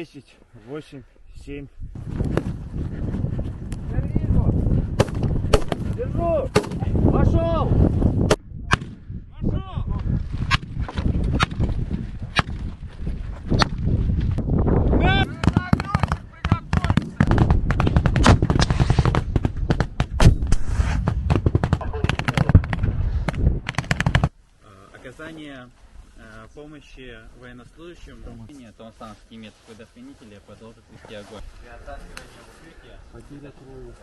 10, 8, 7. Держу! Пошел! Оказание помощи военнослужащим. Томасановские медпредохранители продолжат вести огонь. При оттаскивании в укрытие. Потеря трое.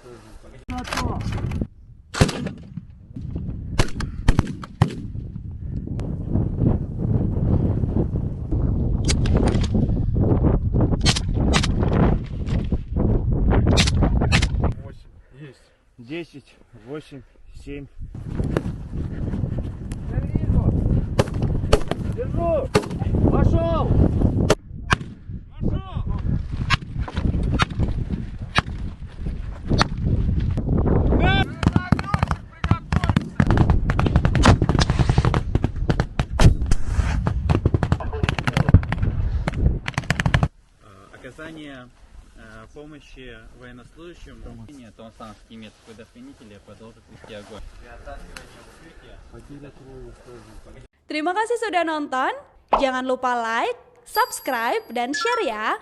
Есть. 10, 8, 7. Держу! Пошел! Оказание помощи военнослужащим. Томасановские медпредохранители продолжат вести огонь. При оттаскивании в укрытие. Потеря трое. Terima kasih sudah nonton. Jangan lupa like, subscribe, dan share ya.